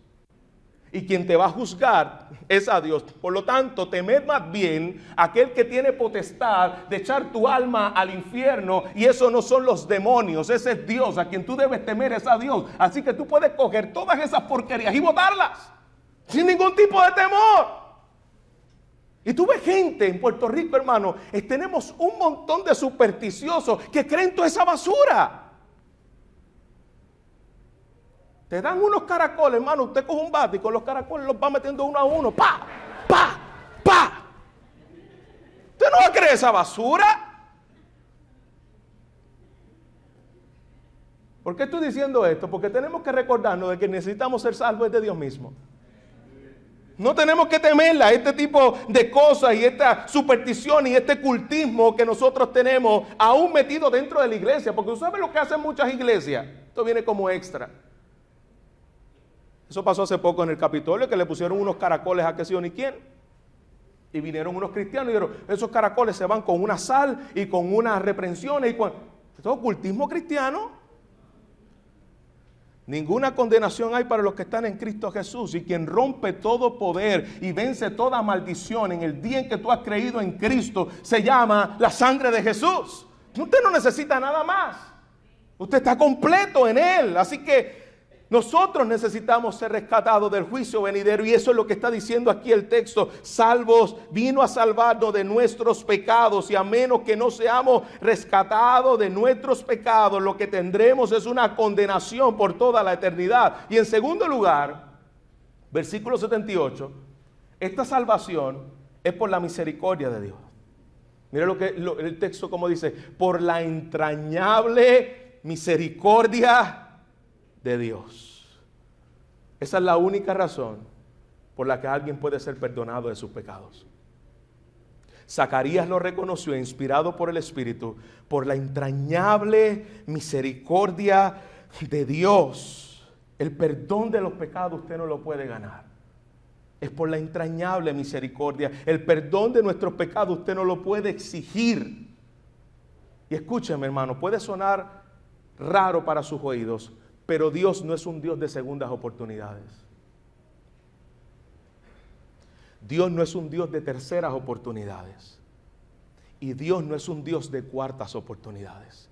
Y quien te va a juzgar es a Dios. Por lo tanto, temed más bien aquel que tiene potestad de echar tu alma al infierno. Y eso no son los demonios, ese es Dios. A quien tú debes temer es a Dios. Así que tú puedes coger todas esas porquerías y botarlas sin ningún tipo de temor. Y tú ves gente en Puerto Rico, hermano, tenemos un montón de supersticiosos que creen toda esa basura. Te dan unos caracoles, hermano, usted coge un bate y con los caracoles los va metiendo uno a uno. ¡Pa! ¡Pa! ¡Pa! ¿Usted no va a creer esa basura? ¿Por qué estoy diciendo esto? Porque tenemos que recordarnos de que necesitamos ser salvos de Dios mismo. No tenemos que temerla, este tipo de cosas y esta superstición y este cultismo que nosotros tenemos aún metido dentro de la iglesia. Porque usted sabe lo que hacen muchas iglesias. Esto viene como extra. Eso pasó hace poco en el Capitolio, que le pusieron unos caracoles a qué sé yo ni quién. Y vinieron unos cristianos y dijeron, esos caracoles se van con una sal y con unas reprensiones. Esto es ocultismo cristiano. Ninguna condenación hay para los que están en Cristo Jesús. Y quien rompe todo poder y vence toda maldición en el día en que tú has creído en Cristo, se llama la sangre de Jesús. Usted no necesita nada más. Usted está completo en Él. Así que nosotros necesitamos ser rescatados del juicio venidero, y eso es lo que está diciendo aquí el texto. Salvos, vino a salvarnos de nuestros pecados, y a menos que no seamos rescatados de nuestros pecados, lo que tendremos es una condenación por toda la eternidad. Y en segundo lugar, versículo 78, esta salvación es por la misericordia de Dios. Mira el texto como dice, por la entrañable misericordia de Dios. Esa es la única razón por la que alguien puede ser perdonado de sus pecados. Zacarías lo reconoció, inspirado por el Espíritu, por la entrañable misericordia de Dios. El perdón de los pecados usted no lo puede ganar. Es por la entrañable misericordia. El perdón de nuestros pecados usted no lo puede exigir. Y escúcheme, hermano, puede sonar raro para sus oídos, pero Dios no es un Dios de segundas oportunidades. Dios no es un Dios de terceras oportunidades. Y Dios no es un Dios de cuartas oportunidades.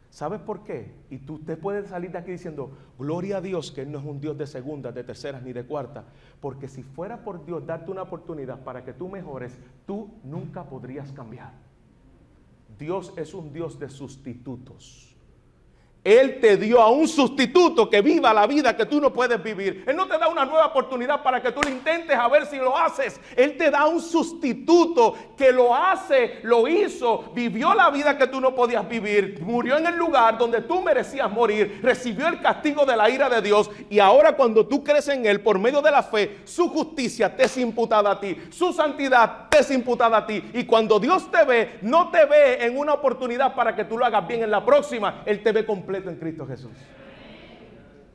¿Sabes por qué? Y usted puede salir de aquí diciendo, gloria a Dios que Él no es un Dios de segundas, de terceras ni de cuartas. Porque si fuera por Dios darte una oportunidad para que tú mejores, tú nunca podrías cambiar. Dios es un Dios de sustitutos. Él te dio a un sustituto que viva la vida que tú no puedes vivir. Él no te da una nueva oportunidad para que tú lo intentes a ver si lo haces. Él te da un sustituto que lo hace, lo hizo, vivió la vida que tú no podías vivir, murió en el lugar donde tú merecías morir, recibió el castigo de la ira de Dios, y ahora cuando tú crees en Él por medio de la fe, su justicia te es imputada a ti, su santidad te es imputada a ti, y cuando Dios te ve, no te ve en una oportunidad para que tú lo hagas bien en la próxima. Él te ve completo en Cristo Jesús.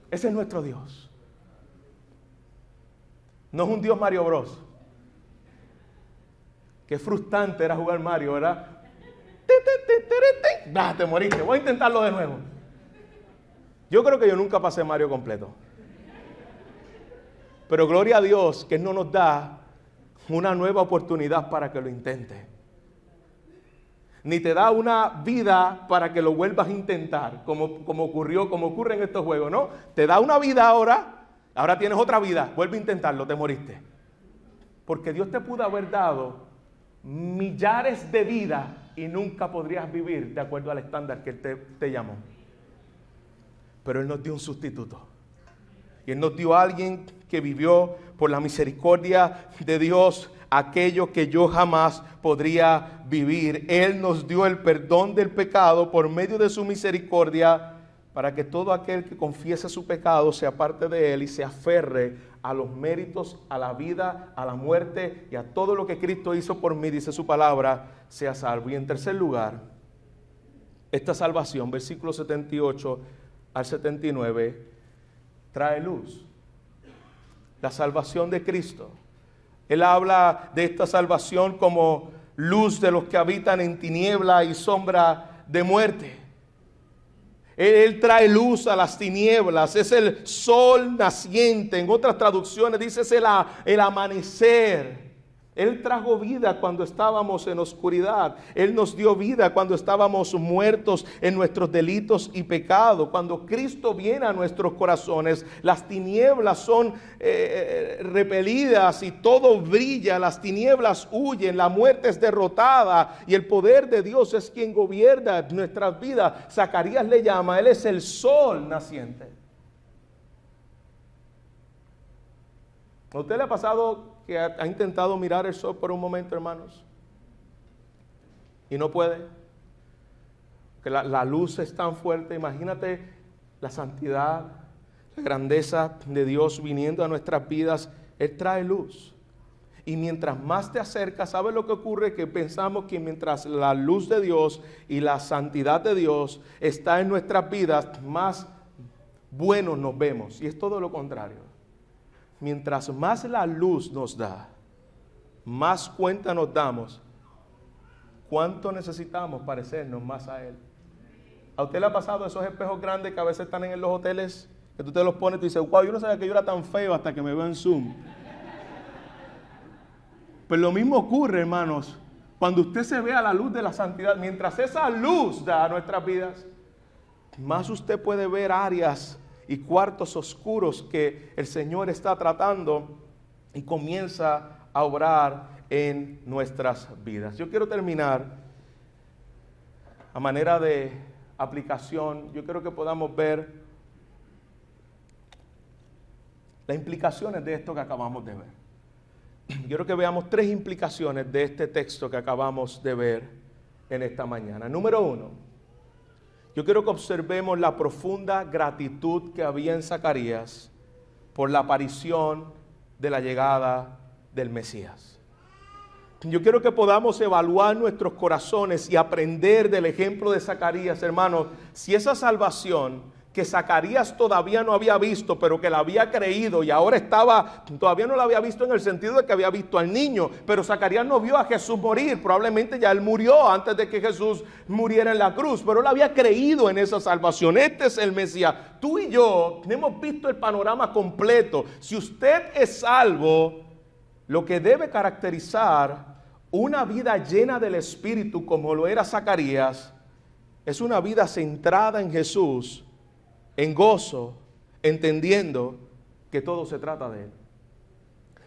Ese es nuestro Dios. No es un Dios Mario Bros. Qué frustrante era jugar Mario, ¿verdad? Te moriste. Voy a intentarlo de nuevo. Yo creo que yo nunca pasé Mario completo. Pero gloria a Dios que Él no nos da una nueva oportunidad para que lo intente. Ni te da una vida para que lo vuelvas a intentar, como ocurre en estos juegos, ¿no? Te da una vida ahora tienes otra vida, vuelve a intentarlo, te moriste. Porque Dios te pudo haber dado millares de vidas y nunca podrías vivir de acuerdo al estándar que Él te llamó. Pero Él nos dio un sustituto. Y Él nos dio a alguien que vivió por la misericordia de Dios aquello que yo jamás podría vivir. Él nos dio el perdón del pecado por medio de su misericordia, para que todo aquel que confiese su pecado se aparte de él y se aferre a los méritos, a la vida, a la muerte y a todo lo que Cristo hizo por mí, dice su palabra, sea salvo. Y en tercer lugar, esta salvación, versículos 78 al 79, trae luz. La salvación de Cristo. Él habla de esta salvación como luz de los que habitan en tiniebla y sombra de muerte. Él trae luz a las tinieblas, es el sol naciente. En otras traducciones dice es el amanecer. Él trajo vida cuando estábamos en oscuridad. Él nos dio vida cuando estábamos muertos en nuestros delitos y pecados. Cuando Cristo viene a nuestros corazones, las tinieblas son repelidas y todo brilla. Las tinieblas huyen, la muerte es derrotada y el poder de Dios es quien gobierna nuestras vidas. Zacarías le llama, Él es el sol naciente. ¿A usted le ha pasado que ha intentado mirar el sol por un momento, hermanos? Y no puede. Que la luz es tan fuerte. Imagínate la santidad, la grandeza de Dios viniendo a nuestras vidas. Él trae luz. Y mientras más te acercas, ¿sabes lo que ocurre? Que pensamos que mientras la luz de Dios y la santidad de Dios está en nuestras vidas, más buenos nos vemos. Y es todo lo contrario. Mientras más la luz nos da, más cuenta nos damos cuánto necesitamos parecernos más a Él. ¿A usted le ha pasado esos espejos grandes que a veces están en los hoteles? Que tú te los pones y tú dices, wow, yo no sabía que yo era tan feo hasta que me veo en Zoom. Pues lo mismo ocurre, hermanos, cuando usted se ve a la luz de la santidad. Mientras esa luz da a nuestras vidas, más usted puede ver áreas y cuartos oscuros que el Señor está tratando y comienza a obrar en nuestras vidas. Yo quiero terminar a manera de aplicación. Yo quiero que podamos ver las implicaciones de esto que acabamos de ver. Quiero que veamos 3 implicaciones de este texto que acabamos de ver en esta mañana. Número 1, yo quiero que observemos la profunda gratitud que había en Zacarías por la aparición de la llegada del Mesías. Yo quiero que podamos evaluar nuestros corazones y aprender del ejemplo de Zacarías, hermanos, si esa salvación que Zacarías todavía no había visto, pero que la había creído y ahora todavía no la había visto en el sentido de que había visto al niño, pero Zacarías no vio a Jesús morir, probablemente ya él murió antes de que Jesús muriera en la cruz, pero él había creído en esa salvación. Este es el Mesías. Tú y yo hemos visto el panorama completo. Si usted es salvo, lo que debe caracterizar una vida llena del Espíritu como lo era Zacarías, es una vida centrada en Jesús, en gozo, entendiendo que todo se trata de Él.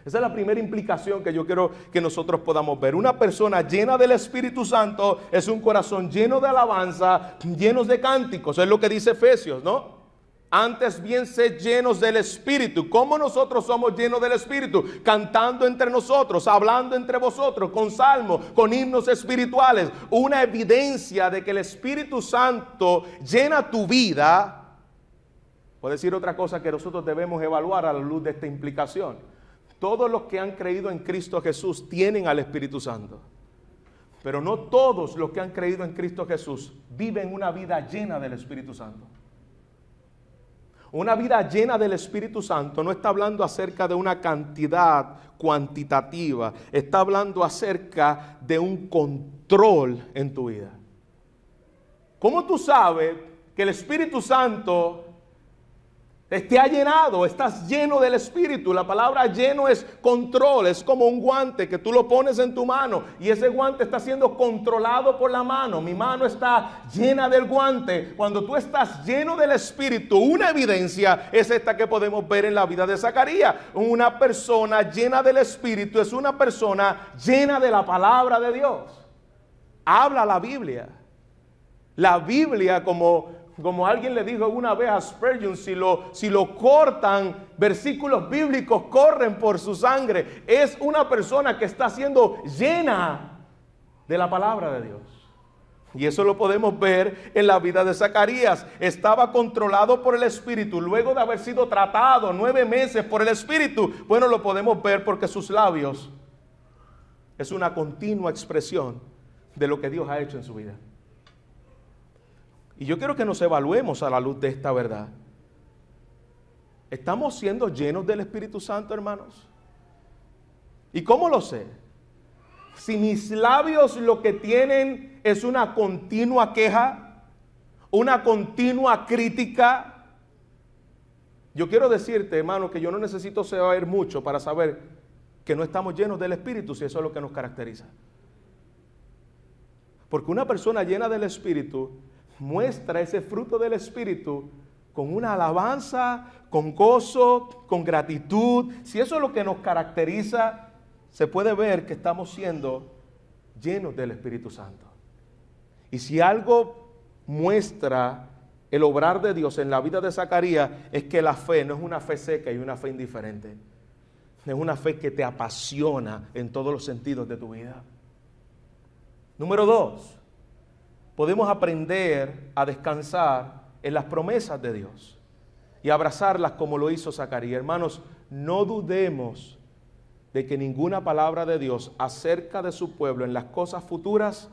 Esa es la primera implicación que yo quiero que nosotros podamos ver. Una persona llena del Espíritu Santo es un corazón lleno de alabanza, llenos de cánticos. Es lo que dice Efesios, ¿no? Antes bien sed llenos del Espíritu. ¿Cómo nosotros somos llenos del Espíritu? Cantando entre nosotros, hablando entre vosotros, con salmos, con himnos espirituales. Una evidencia de que el Espíritu Santo llena tu vida. Puedo decir otra cosa que nosotros debemos evaluar a la luz de esta implicación. Todos los que han creído en Cristo Jesús tienen al Espíritu Santo. Pero no todos los que han creído en Cristo Jesús viven una vida llena del Espíritu Santo. Una vida llena del Espíritu Santo no está hablando acerca de una cantidad cuantitativa. Está hablando acerca de un control en tu vida. ¿Cómo tú sabes que el Espíritu Santo te ha llenado? Estás lleno del Espíritu. La palabra lleno es control, es como un guante que tú lo pones en tu mano y ese guante está siendo controlado por la mano. Mi mano está llena del guante. Cuando tú estás lleno del Espíritu, una evidencia es esta que podemos ver en la vida de Zacarías. Una persona llena del Espíritu es una persona llena de la palabra de Dios. Habla la Biblia. La Biblia, como alguien le dijo una vez a Spurgeon, si lo cortan, versículos bíblicos corren por su sangre. Es una persona que está siendo llena de la palabra de Dios. Y eso lo podemos ver en la vida de Zacarías. Estaba controlado por el Espíritu. Luego de haber sido tratado 9 meses por el Espíritu, bueno, lo podemos ver porque sus labios es una continua expresión de lo que Dios ha hecho en su vida. Y yo quiero que nos evaluemos a la luz de esta verdad. ¿Estamos siendo llenos del Espíritu Santo, hermanos? ¿Y cómo lo sé? Si mis labios lo que tienen es una continua queja, una continua crítica. Yo quiero decirte, hermano, que yo no necesito saber mucho para saber que no estamos llenos del Espíritu, si eso es lo que nos caracteriza. Porque una persona llena del Espíritu muestra ese fruto del Espíritu con una alabanza, con gozo, con gratitud. Si eso es lo que nos caracteriza, se puede ver que estamos siendo llenos del Espíritu Santo. Y si algo muestra el obrar de Dios en la vida de Zacarías, es que la fe no es una fe seca y una fe indiferente. Es una fe que te apasiona en todos los sentidos de tu vida. Número 2. Podemos aprender a descansar en las promesas de Dios y abrazarlas como lo hizo Zacarías. Hermanos, no dudemos de que ninguna palabra de Dios acerca de su pueblo en las cosas futuras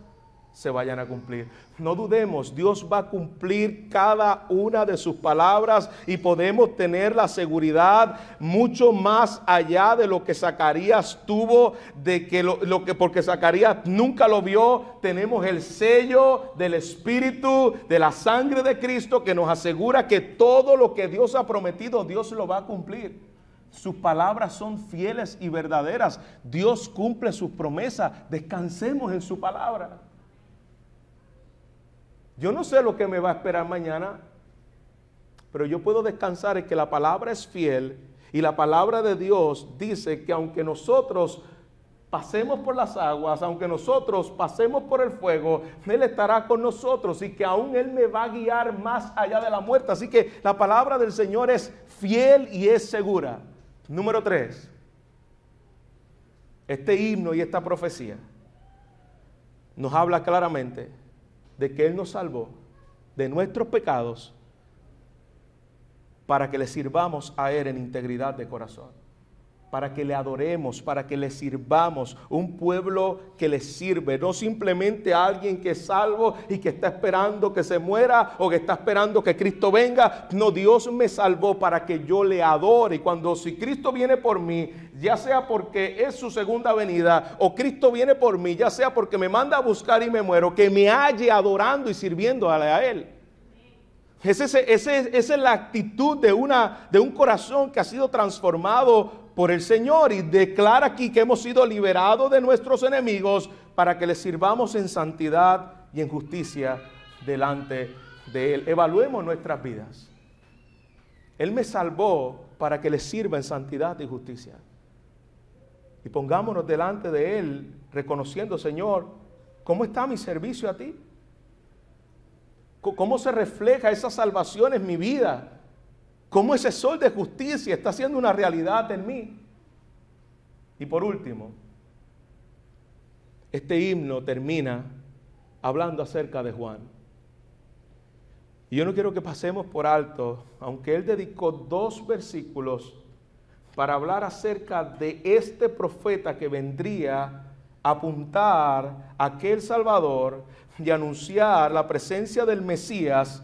se vayan a cumplir. No dudemos, Dios va a cumplir cada una de sus palabras y podemos tener la seguridad mucho más allá de lo que Zacarías tuvo, de que porque Zacarías nunca lo vio. Tenemos el sello del Espíritu, de la sangre de Cristo, que nos asegura que todo lo que Dios ha prometido, Dios lo va a cumplir. Sus palabras son fieles y verdaderas. Dios cumple sus promesas. Descansemos en su palabra. Yo no sé lo que me va a esperar mañana, pero yo puedo descansar en que la palabra es fiel y la palabra de Dios dice que aunque nosotros pasemos por las aguas, aunque nosotros pasemos por el fuego, Él estará con nosotros y que aún Él me va a guiar más allá de la muerte. Así que la palabra del Señor es fiel y es segura. Número 3, este himno y esta profecía nos habla claramente de que Él nos salvó de nuestros pecados para que le sirvamos a Él en integridad de corazón, para que le adoremos, para que le sirvamos, un pueblo que le sirve, no simplemente a alguien que es salvo y que está esperando que se muera o que está esperando que Cristo venga. No, Dios me salvó para que yo le adore. Y si Cristo viene por mí, ya sea porque es su segunda venida o Cristo viene por mí, ya sea porque me manda a buscar y me muero, que me halle adorando y sirviéndole a Él. Esa es la actitud de un corazón que ha sido transformado por el Señor, y declara aquí que hemos sido liberados de nuestros enemigos para que les sirvamos en santidad y en justicia delante de Él. Evaluemos nuestras vidas. Él me salvó para que les sirva en santidad y justicia. Y pongámonos delante de Él reconociendo: Señor, ¿cómo está mi servicio a ti? ¿Cómo se refleja esa salvación en mi vida? ¿Cómo ese sol de justicia está siendo una realidad en mí? Y por último, este himno termina hablando acerca de Juan. Y yo no quiero que pasemos por alto, aunque él dedicó 2 versículos para hablar acerca de este profeta que vendría a apuntar a aquel Salvador y anunciar la presencia del Mesías.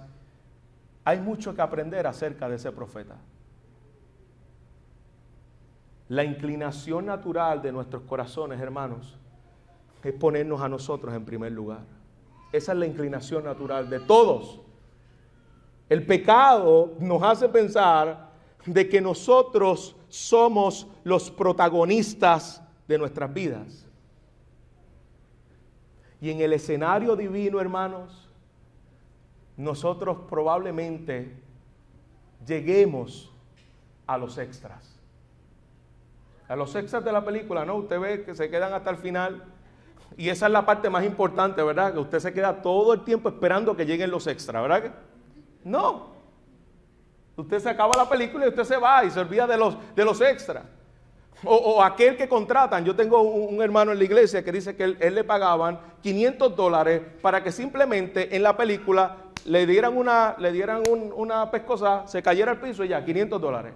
Hay mucho que aprender acerca de ese profeta. La inclinación natural de nuestros corazones, hermanos, es ponernos a nosotros en primer lugar. Esa es la inclinación natural de todos. El pecado nos hace pensar de que nosotros somos los protagonistas de nuestras vidas. Y en el escenario divino, hermanos, nosotros probablemente lleguemos a los extras. A los extras de la película, ¿no? Usted ve que se quedan hasta el final. Y esa es la parte más importante, ¿verdad? Que usted se queda todo el tiempo esperando que lleguen los extras, ¿verdad? No. Usted se acaba la película y usted se va y se olvida de los extras. O aquel que contratan. Yo tengo un hermano en la iglesia que dice que él le pagaban $500 para que simplemente en la película le dieran una pescosa, se cayera al piso y ya, $500.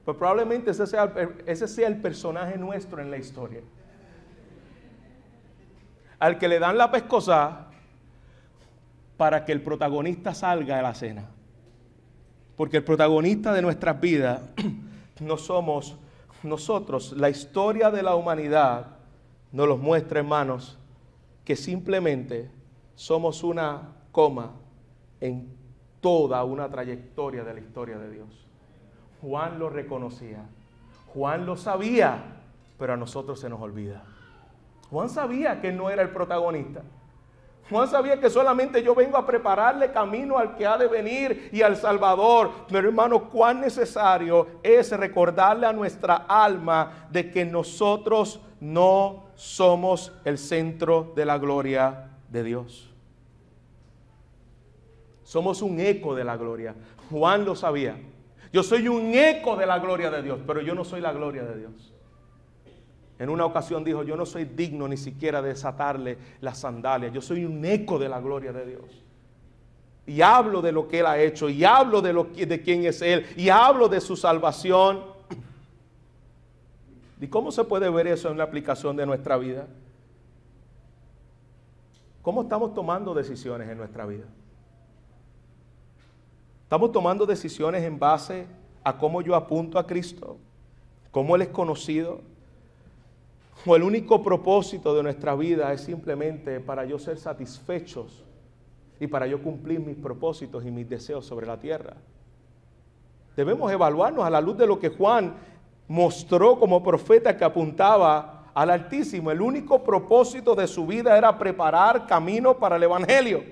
Pues probablemente ese sea el personaje nuestro en la historia. Al que le dan la pescosa para que el protagonista salga de la cena. Porque el protagonista de nuestras vidas no somos nosotros. La historia de la humanidad nos los muestra, hermanos, que simplemente somos una coma en toda una trayectoria de la historia de Dios. Juan lo reconocía, Juan lo sabía, pero a nosotros se nos olvida. Juan sabía que él no era el protagonista. Juan sabía que solamente yo vengo a prepararle camino al que ha de venir y al Salvador. Pero hermano, cuán necesario es recordarle a nuestra alma de que nosotros no somos el centro de la gloria de Dios. Somos un eco de la gloria. Juan lo sabía. Yo soy un eco de la gloria de Dios, pero yo no soy la gloria de Dios. En una ocasión dijo: yo no soy digno ni siquiera de desatarle las sandalias. Yo soy un eco de la gloria de Dios. Y hablo de lo que Él ha hecho, y hablo de quién es Él, y hablo de su salvación. ¿Y cómo se puede ver eso en la aplicación de nuestra vida? ¿Cómo estamos tomando decisiones en nuestra vida? ¿Estamos tomando decisiones en base a cómo yo apunto a Cristo? ¿Cómo Él es conocido? ¿O el único propósito de nuestra vida es simplemente para yo ser satisfechos y para yo cumplir mis propósitos y mis deseos sobre la tierra? Debemos evaluarnos a la luz de lo que Juan mostró como profeta que apuntaba al Altísimo. El único propósito de su vida era preparar camino para el Evangelio.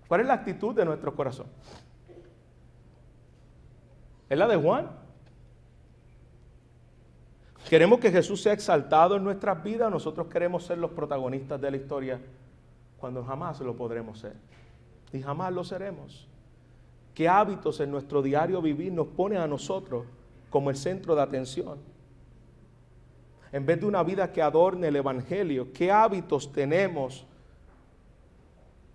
¿Cuál es la actitud de nuestro corazón? ¿Es la de Juan? ¿Queremos que Jesús sea exaltado en nuestras vidas? ¿Nosotros queremos ser los protagonistas de la historia cuando jamás lo podremos ser? Y jamás lo seremos. ¿Qué hábitos en nuestro diario vivir nos pone a nosotros como el centro de atención? En vez de una vida que adorne el Evangelio, ¿qué hábitos tenemos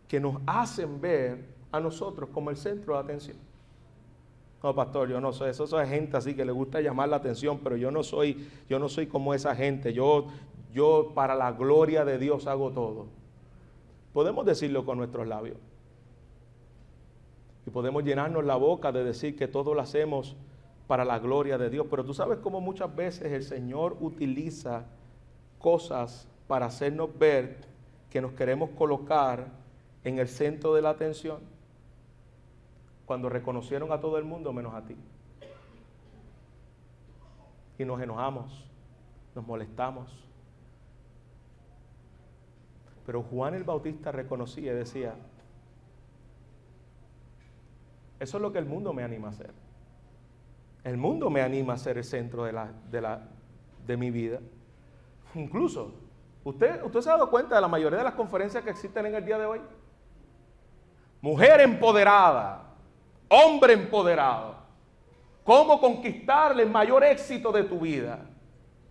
que nos hacen ver a nosotros como el centro de atención? No, pastor, yo no soy eso, es gente así que le gusta llamar la atención, pero yo no soy como esa gente. Yo para la gloria de Dios hago todo. Podemos decirlo con nuestros labios. Y podemos llenarnos la boca de decir que todo lo hacemos para la gloria de Dios. Pero tú sabes cómo muchas veces el Señor utiliza cosas para hacernos ver que nos queremos colocar en el centro de la atención. Cuando reconocieron a todo el mundo menos a ti. Y nos enojamos, nos molestamos. Pero Juan el Bautista reconocía y decía, eso es lo que el mundo me anima a hacer. El mundo me anima a ser el centro de mi vida. Incluso, ¿usted se ha dado cuenta de la mayoría de las conferencias que existen en el día de hoy? Mujer empoderada, hombre empoderado, cómo conquistarle el mayor éxito de tu vida.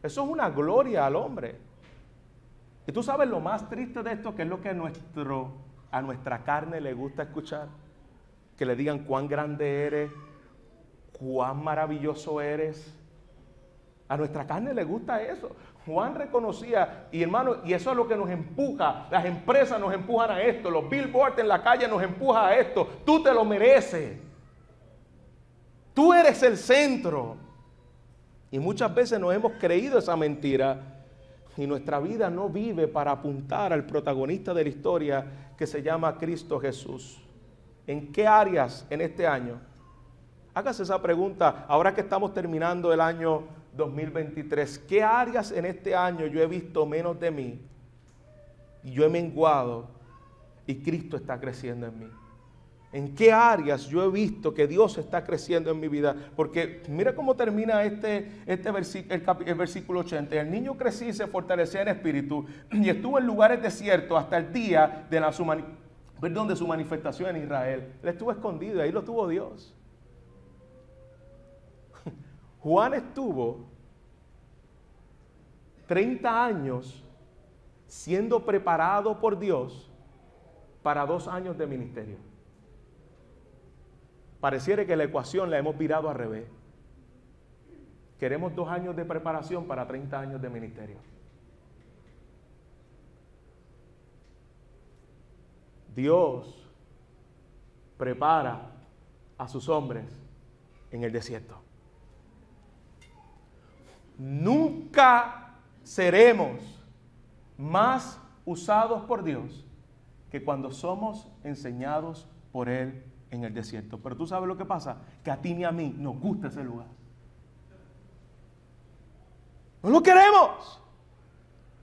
Eso es una gloria al hombre. Y tú sabes lo más triste de esto, que es lo que a nuestra carne le gusta escuchar. Que le digan cuán grande eres, cuán maravilloso eres. A nuestra carne le gusta eso. Juan reconocía, y hermano, y eso es lo que nos empuja. Las empresas nos empujan a esto, los billboards en la calle nos empujan a esto. Tú te lo mereces. Tú eres el centro. Y muchas veces nos hemos creído esa mentira y nuestra vida no vive para apuntar al protagonista de la historia que se llama Cristo Jesús. ¿En qué áreas en este año? Hágase esa pregunta ahora que estamos terminando el año 2023. ¿Qué áreas en este año yo he visto menos de mí? Y yo he menguado y Cristo está creciendo en mí. ¿En qué áreas yo he visto que Dios está creciendo en mi vida? Porque mira cómo termina el versículo 80. El niño crecía y se fortalecía en espíritu y estuvo en lugares desiertos hasta el día de su manifestación en Israel. Él estuvo escondido y ahí lo tuvo Dios. Juan estuvo 30 años siendo preparado por Dios para 2 años de ministerio. Pareciera que la ecuación la hemos virado al revés. Queremos 2 años de preparación para 30 años de ministerio. Dios prepara a sus hombres en el desierto. Nunca seremos más usados por Dios que cuando somos enseñados por Él en el desierto. Pero tú sabes lo que pasa, que a ti ni a mí nos gusta ese lugar. No lo queremos.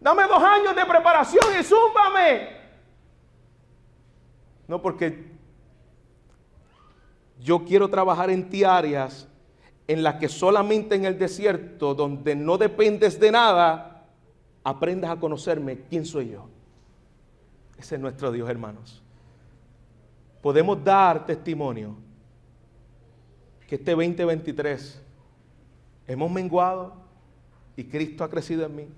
Dame 2 años de preparación y zúmbame. No, porque yo quiero trabajar en ti áreas en las que solamente en el desierto, donde no dependes de nada, aprendas a conocerme quién soy yo. Ese es nuestro Dios, hermanos. Podemos dar testimonio que este 2023 hemos menguado y Cristo ha crecido en mí.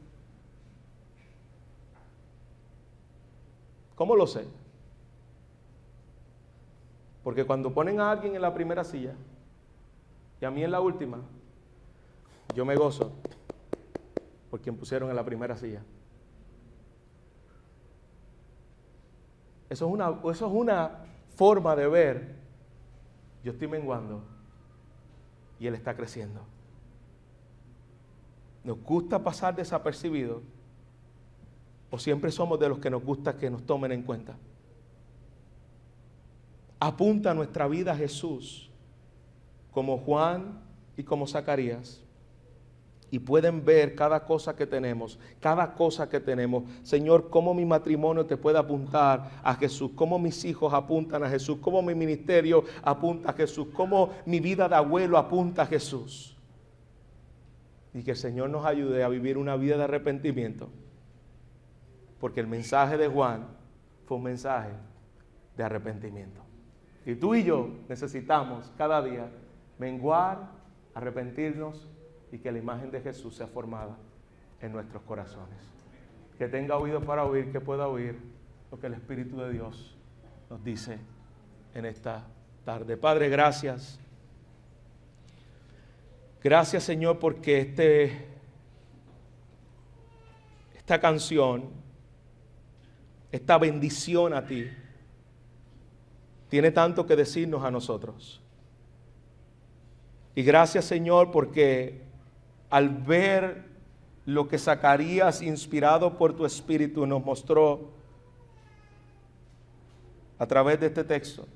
¿Cómo lo sé? Porque cuando ponen a alguien en la primera silla y a mí en la última, yo me gozo por quien pusieron en la primera silla. Eso es una forma de ver, yo estoy menguando y Él está creciendo. ¿Nos gusta pasar desapercibido o siempre somos de los que nos gusta que nos tomen en cuenta? Apunta nuestra vida a Jesús, como Juan y como Zacarías, y pueden ver cada cosa que tenemos, Señor, cómo mi matrimonio te puede apuntar a Jesús, cómo mis hijos apuntan a Jesús, cómo mi ministerio apunta a Jesús, cómo mi vida de abuelo apunta a Jesús. Y que el Señor nos ayude a vivir una vida de arrepentimiento, porque el mensaje de Juan fue un mensaje de arrepentimiento. Y tú y yo necesitamos cada día menguar, arrepentirnos y que la imagen de Jesús sea formada en nuestros corazones. Que tenga oído para oír, que pueda oír lo que el Espíritu de Dios nos dice en esta tarde. Padre, gracias. Gracias, Señor, porque esta canción, esta bendición a ti, tiene tanto que decirnos a nosotros. Y gracias, Señor, porque al ver lo que Zacarías, inspirado por tu Espíritu, nos mostró a través de este texto,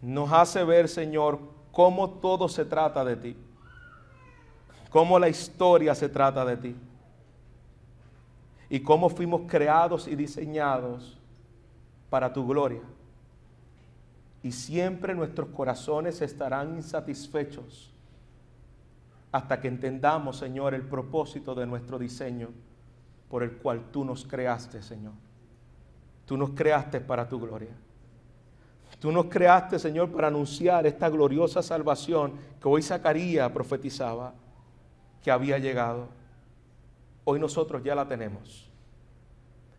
nos hace ver, Señor, cómo todo se trata de ti, cómo la historia se trata de ti y cómo fuimos creados y diseñados para tu gloria. Y siempre nuestros corazones estarán insatisfechos hasta que entendamos, Señor, el propósito de nuestro diseño por el cual tú nos creaste, Señor. Tú nos creaste para tu gloria. Tú nos creaste, Señor, para anunciar esta gloriosa salvación que hoy Zacarías profetizaba que había llegado. Hoy nosotros ya la tenemos.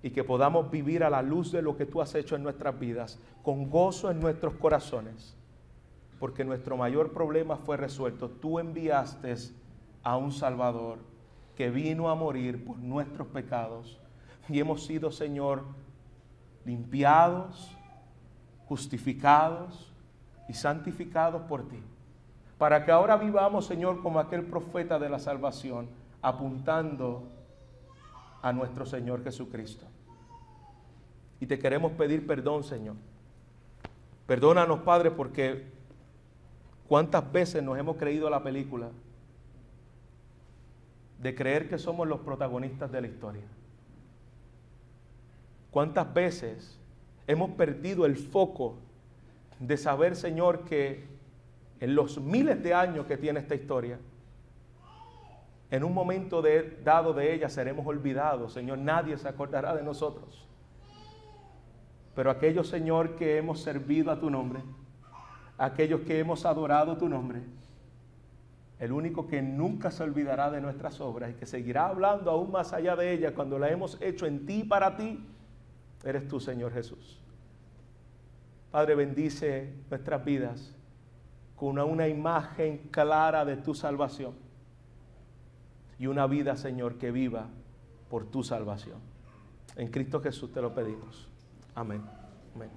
Y que podamos vivir a la luz de lo que tú has hecho en nuestras vidas, con gozo en nuestros corazones, porque nuestro mayor problema fue resuelto. Tú enviaste a un Salvador que vino a morir por nuestros pecados y hemos sido, Señor, limpiados, justificados y santificados por ti, para que ahora vivamos, Señor, como aquel profeta de la salvación, apuntando a nuestro Señor Jesucristo. Y te queremos pedir perdón, Señor. Perdónanos, Padre, porque cuántas veces nos hemos creído la película de creer que somos los protagonistas de la historia. Cuántas veces hemos perdido el foco de saber, Señor, que en los miles de años que tiene esta historia, en un momento dado de ella seremos olvidados, Señor. Nadie se acordará de nosotros. Pero aquellos, Señor, que hemos servido a tu nombre, aquellos que hemos adorado tu nombre, el único que nunca se olvidará de nuestras obras y que seguirá hablando aún más allá de ellas cuando la hemos hecho en ti y para ti, eres tú, Señor Jesús. Padre, bendice nuestras vidas con una imagen clara de tu salvación y una vida, Señor, que viva por tu salvación. En Cristo Jesús te lo pedimos. Amén. Amén.